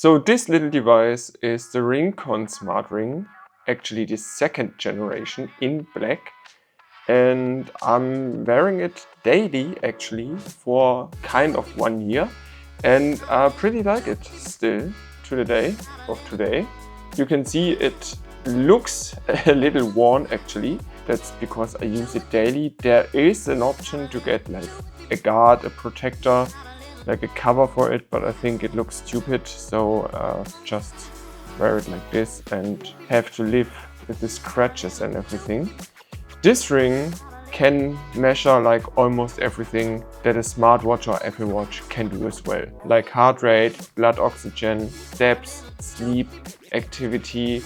So this little device is the RingConn smart ring, actually the second generation in black. And I'm wearing it daily actually for kind of 1 year. And I pretty like it still to the day of today. You can see it looks a little worn actually. That's because I use it daily. There is an option to get like a guard, a protector, like a cover for it, but I think it looks stupid, so just wear it like this and have to live with the scratches and everything. This ring can measure like almost everything that a smartwatch or Apple Watch can do as well, like heart rate, blood oxygen, steps, sleep, activity,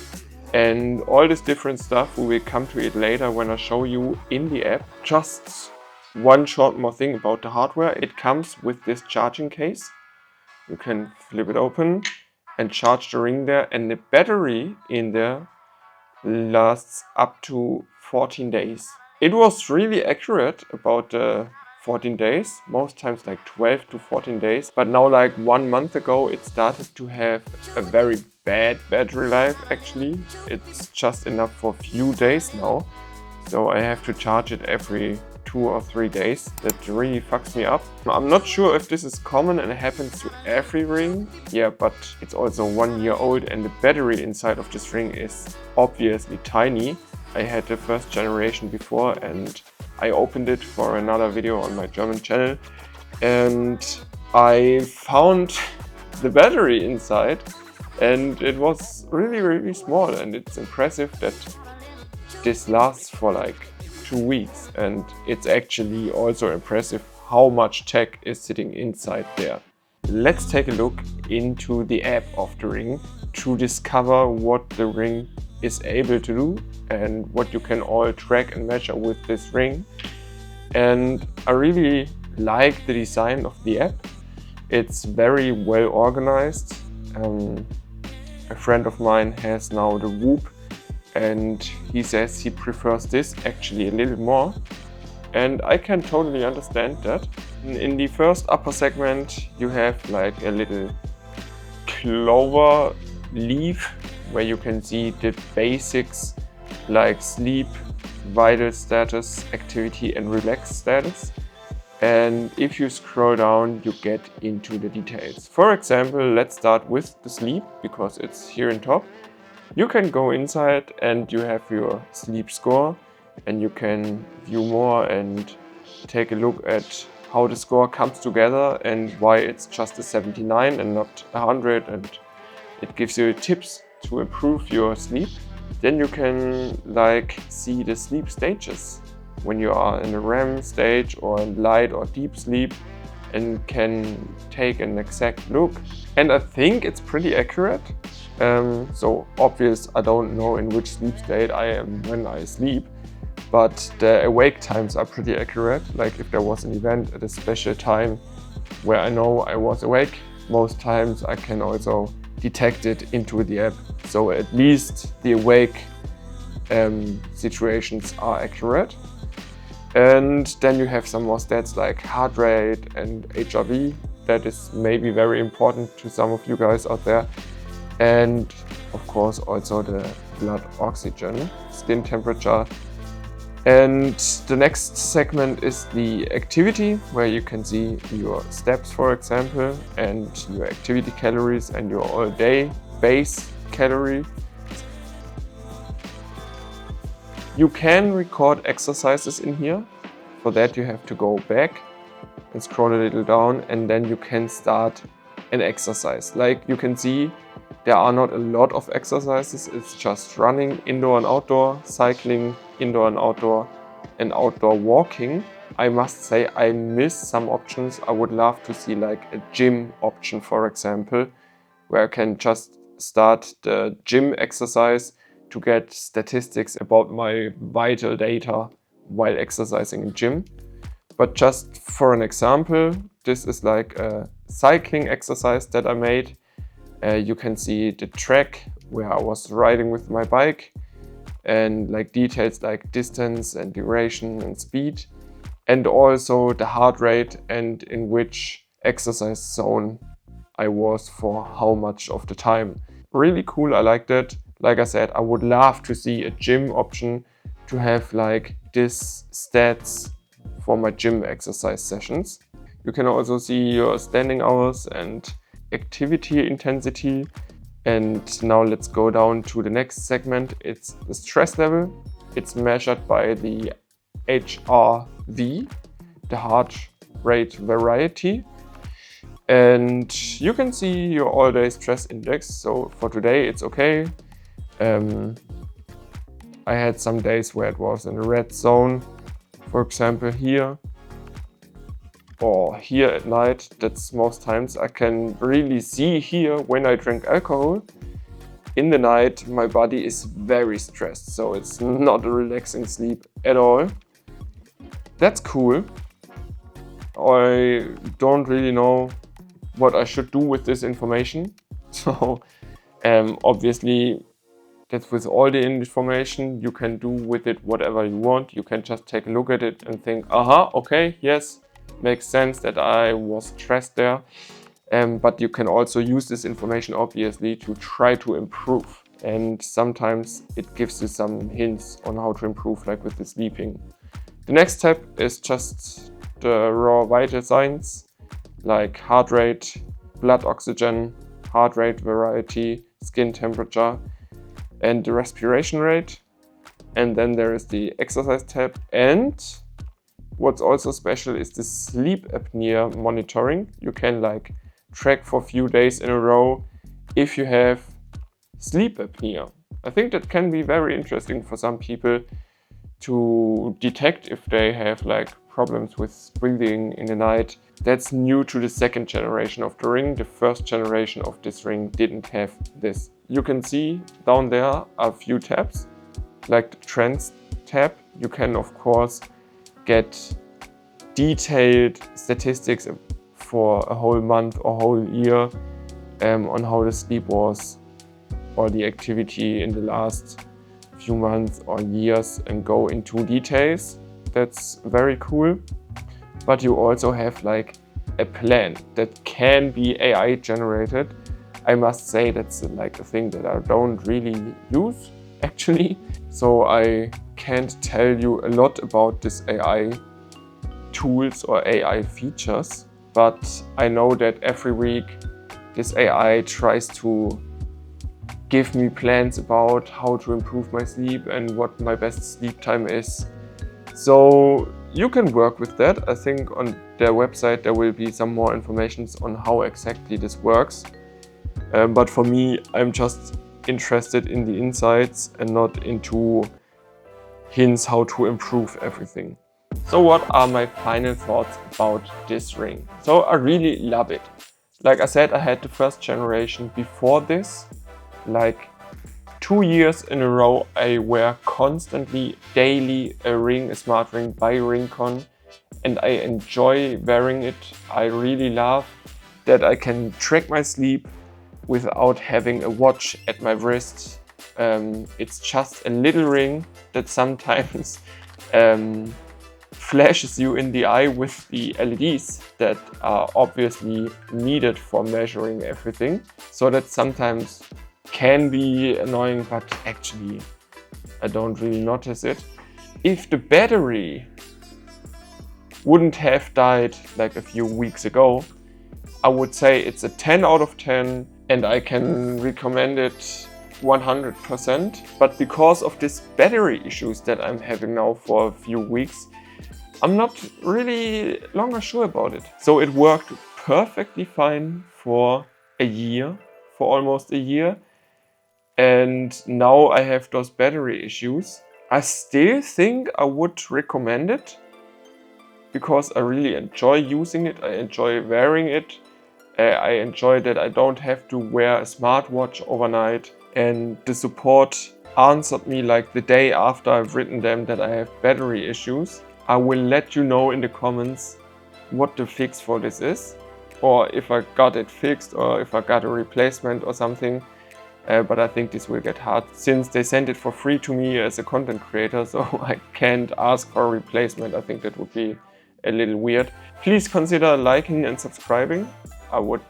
and all this different stuff. We will come to it later when I show you in the app. Just one short more thing about the hardware. It comes with this charging case. You can flip it open and charge the ring there, and the battery in there lasts up to 14 days. It was really accurate about the 14 days, most times like 12 to 14 days, but now like 1 month ago it started to have a very bad battery life actually. It's just enough for a few days now, so I have to charge it every 2 or 3 days. That really fucks me up. I'm not sure if this is common and it happens to every ring. Yeah, but it's also 1 year old and the battery inside of this ring is obviously tiny. I had the first generation before and I opened it for another video on my German channel and I found the battery inside and it was really small, and it's impressive that this lasts for like 2 weeks, and it's actually also impressive how much tech is sitting inside there. Let's take a look into the app of the ring to discover what the ring is able to do and what you can all track and measure with this ring. And I really like the design of the app. It's very well organized. A friend of mine has now the Whoop, and he says he prefers this actually a little more, and I can totally understand that. In the first upper segment you have like a little clover leaf where you can see the basics like sleep, vital status, activity and relax status. And if you scroll down you get into the details. For example, let's start with the sleep because it's here in top. You can go inside and you have your sleep score, and you can view more and take a look at how the score comes together and why it's just a 79 and not 100, and it gives you tips to improve your sleep. Then you can like see the sleep stages when you are in a REM stage or in light or deep sleep, and can take an exact look. And I think it's pretty accurate. So obvious, I don't know in which sleep state I am when I sleep, but the awake times are pretty accurate. Like if there was an event at a special time where I know I was awake, most times I can also detect it into the app. So at least the awake situations are accurate. And then you have some more stats like heart rate and HRV. That is maybe very important to some of you guys out there. And of course also the blood oxygen, skin temperature. And the next segment is the activity, where you can see your steps, for example, and your activity calories and your all day base calorie. You can record exercises in here. For that you have to go back and scroll a little down, and then you can start an exercise. Like you can see, there are not a lot of exercises. It's just running, indoor and outdoor, cycling, indoor and outdoor walking. I must say I miss some options. I would love to see like a gym option, for example, where I can just start the gym exercise to get statistics about my vital data while exercising in gym. But just for an example, this is like a cycling exercise that I made. You can see the track where I was riding with my bike, and like details like distance and duration and speed, and also the heart rate and in which exercise zone I was for how much of the time. Really cool, I liked it. Like I said, I would love to see a gym option to have like this stats for my gym exercise sessions. You can also see your standing hours and activity intensity. And now let's go down to the next segment. It's the stress level. It's measured by the HRV, the heart rate variety. And you can see your all-day stress index. So for today, it's okay. I had some days where it was in the red zone, for example here, or here at night. That's most times I can really see here when I drink alcohol. In the night, my body is very stressed, so it's not a relaxing sleep at all. That's cool. I don't really know what I should do with this information. So obviously, that's with all the information. You can do with it whatever you want. You can just take a look at it and think, aha, okay, yes, makes sense that I was stressed there. But you can also use this information, obviously, to try to improve. And sometimes it gives you some hints on how to improve, like with the sleeping. The next step is just the raw vital signs, like heart rate, blood oxygen, heart rate variety, skin temperature, and the respiration rate. And then there is the exercise tab. And what's also special is the sleep apnea monitoring. You can like track for a few days in a row if you have sleep apnea. I think that can be very interesting for some people to detect if they have like problems with breathing in the night. That's new to the second generation of the ring. The first generation of this ring didn't have this. You can see down there are a few tabs, like the trends tab. You can of course get detailed statistics for a whole month or whole year on how the sleep was or the activity in the last few months or years and go into details. That's very cool. But you also have like a plan that can be AI generated. I must say that's like a thing that I don't really use actually. So I can't tell you a lot about this AI tools or AI features. But I know that every week this AI tries to give me plans about how to improve my sleep and what my best sleep time is. So you can work with that. I think on their website there will be some more information on how exactly this works. But for me, I'm just interested in the insights and not into hints how to improve everything. So what are my final thoughts about this ring? So I really love it. Like I said, I had the first generation before this. Like 2 years in a row, I wear constantly, daily a smart ring by RingConn, and I enjoy wearing it. I really love that I can track my sleep without having a watch at my wrist. It's just a little ring that sometimes flashes you in the eye with the LEDs that are obviously needed for measuring everything. So that sometimes can be annoying, but actually I don't really notice it. If the battery wouldn't have died like a few weeks ago, I would say it's a 10 out of 10 and I can recommend it 100%. But because of these battery issues that I'm having now for a few weeks, I'm not really longer sure about it. So it worked perfectly fine for a year, for almost a year. And now I have those battery issues. I still think I would recommend it because I really enjoy using it. I enjoy wearing it. I enjoy that I don't have to wear a smartwatch overnight. And the support answered me like the day after I've written them that I have battery issues. I will let you know in the comments what the fix for this is, or if I got it fixed, or if I got a replacement or something. But I think this will get hard since they sent it for free to me as a content creator, so I can't ask for a replacement. I think that would be a little weird. Please consider liking and subscribing. I would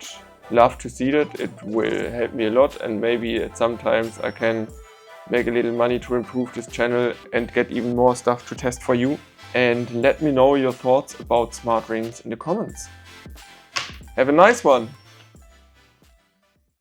love to see that. It will help me a lot, and maybe at sometimes I can make a little money to improve this channel and get even more stuff to test for you. And let me know your thoughts about smart rings in the comments. Have a nice one!